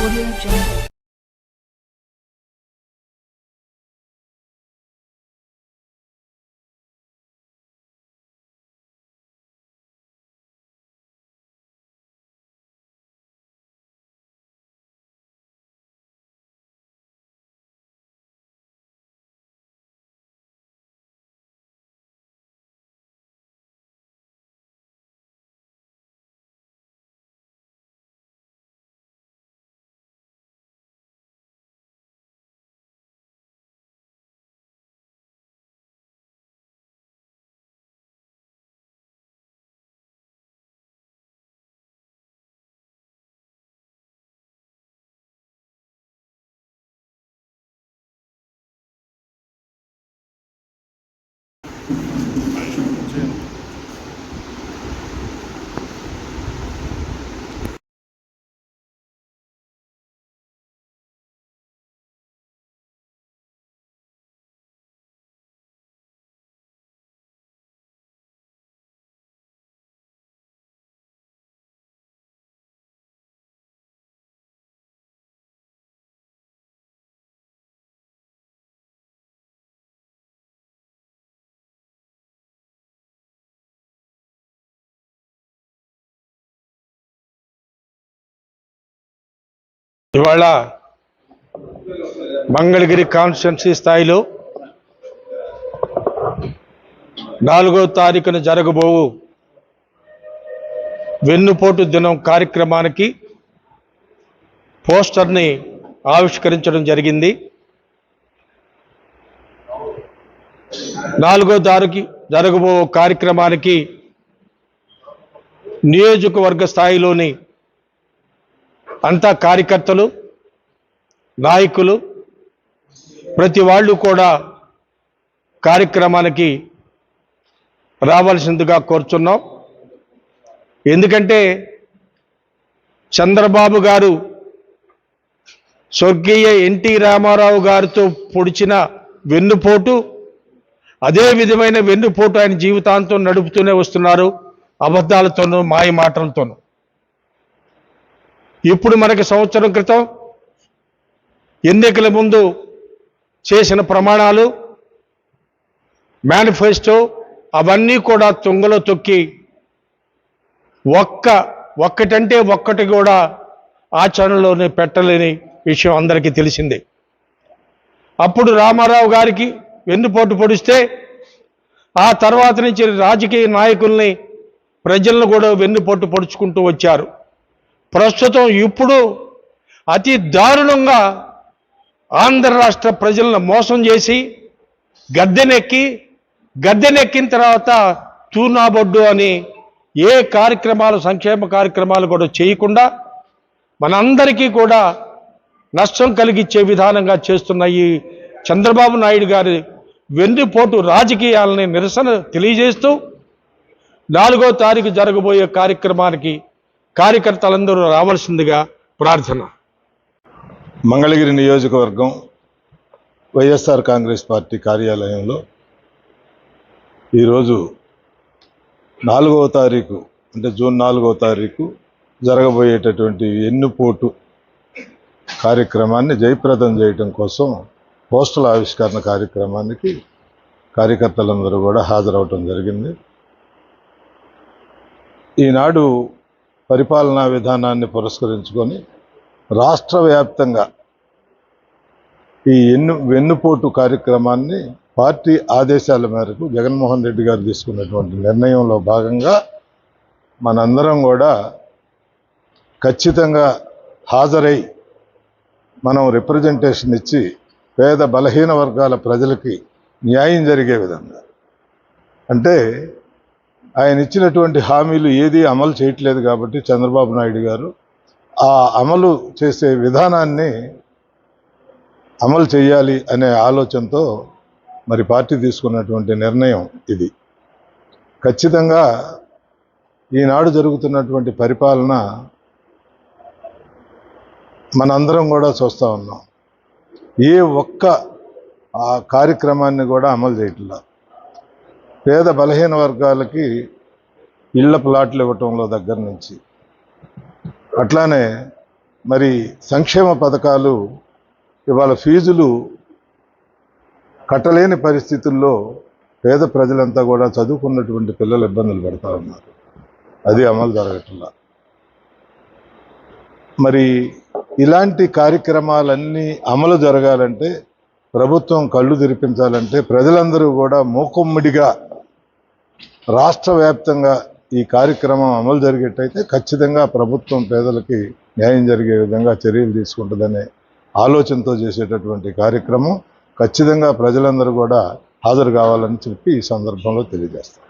Audio Jungle. ఇవాళ Mangalagiri constituency స్థాయిలో 4వ తారీఖున జరగబోవు వెన్నుపోటు దినం కార్యక్రమానికి పోస్టర్ని ఆవిష్కరించడం జరిగింది. 4వ తారీఖు జరగబో కార్యక్రమానికి నియోజకవర్గ స్థాయిలోని అంతా కార్యకర్తలు, నాయకులు, ప్రతి వాళ్ళు కూడా కార్యక్రమానికి రావాల్సిందిగా కోరుచున్నాం. ఎందుకంటే చంద్రబాబు గారు స్వర్గీయ ఎన్టీ రామారావు గారితో పొడిచిన వెన్నుపోటు, అదే విధమైన వెన్నుపోటు ఆయన జీవితాంతం నడుపుతూనే వస్తున్నారు, అబద్ధాలతోనూ మాయ మాటలతోనూ. ఇప్పుడు మనకి సంవత్సరం క్రితం ఎన్నికల ముందు చేసిన ప్రమాణాలు, మేనిఫెస్టో అవన్నీ కూడా తుంగలో తొక్కి ఒక్కటంటే ఒక్కటి కూడా ఆచరణలోనే పెట్టలేని విషయం అందరికీ తెలిసిందే. అప్పుడు రామారావు గారికి వెన్నుపోటు పొడిస్తే ఆ తర్వాత నుంచి రాజకీయ నాయకుల్ని, ప్రజలను కూడా వెన్నుపోటు పొడుచుకుంటూ వచ్చారు. ప్రస్తుతం ఇప్పుడు అతి దారుణంగా ఆంధ్ర రాష్ట్ర ప్రజలను మోసం చేసి గద్దెనెక్కిన తర్వాత తూనాబొడ్డు అని ఏ కార్యక్రమాలు, సంక్షేమ కార్యక్రమాలు కూడా చేయకుండా మనందరికీ కూడా నష్టం కలిగించే విధానంగా చేస్తున్న ఈ చంద్రబాబు నాయుడు గారి వెన్నుపోటు రాజకీయాలని నిరసన తెలియజేస్తూ 4వ తారీఖు జరగబోయే కార్యక్రమానికి కార్యకర్తలందరూ రావాల్సిందిగా ప్రార్థన. మంగళగిరి నియోజకవర్గం వైఎస్ఆర్ కాంగ్రెస్ పార్టీ కార్యాలయంలో ఈరోజు 4వ తారీఖు అంటే జూన్ 4వ తారీఖు జరగబోయేటటువంటి వెన్నుపోటు కార్యక్రమాన్ని జయప్రదం చేయడం కోసం పోస్టల్ ఆవిష్కరణ కార్యక్రమానికి కార్యకర్తలందరూ కూడా హాజరవటం జరిగింది. ఈనాడు పరిపాలనా విధానాన్ని పురస్కరించుకొని రాష్ట్ర వ్యాప్తంగా ఈ వెన్నుపోటు కార్యక్రమాన్ని పార్టీ ఆదేశాల మేరకు జగన్మోహన్ రెడ్డి గారు తీసుకున్నటువంటి నిర్ణయంలో భాగంగా మనందరం కూడా ఖచ్చితంగా హాజరై మనం రిప్రజెంటేషన్ ఇచ్చి పేద బలహీన వర్గాల ప్రజలకి న్యాయం జరిగే విధంగా, అంటే ఆయన ఇచ్చినటువంటి హామీలు ఏది అమలు చేయట్లేదు కాబట్టి చంద్రబాబు నాయుడు గారు ఆ అమలు చేసే విధానాన్ని అమలు చేయాలి అనే ఆలోచనతో మరి పార్టీ తీసుకున్నటువంటి నిర్ణయం ఇది. ఖచ్చితంగా ఈనాడు జరుగుతున్నటువంటి పరిపాలన మనందరం కూడా చూస్తూ ఉన్నాం. ఏ ఒక్క ఆ కార్యక్రమాన్ని కూడా అమలు చేయట్లా. పేద బలహీన వర్గాలకి ఇళ్ల ప్లాట్లు ఇవ్వటంలో దగ్గర నుంచి, అట్లానే మరి సంక్షేమ పథకాలు ఇవాళ ఫీజులు కట్టలేని పరిస్థితుల్లో పేద ప్రజలంతా కూడా చదువుకున్నటువంటి పిల్లలు ఇబ్బందులు పడతా ఉన్నారు. అది అమలు జరగట్లా. మరి ఇలాంటి కార్యక్రమాలన్నీ అమలు జరగాలంటే, ప్రభుత్వం కళ్ళు తెరిపించాలంటే ప్రజలందరూ కూడా మూకుమ్మడిగా రాష్ట్ర వ్యాప్తంగా ఈ కార్యక్రమం అమలు జరిగేటైతే ఖచ్చితంగా ప్రభుత్వం పేదలకి న్యాయం జరిగే విధంగా చర్యలు తీసుకుంటుందనే ఆలోచనతో చేసేటటువంటి కార్యక్రమం. ఖచ్చితంగా ప్రజలందరూ కూడా హాజరు కావాలని చెప్పి ఈ సందర్భంలో తెలియజేస్తాం.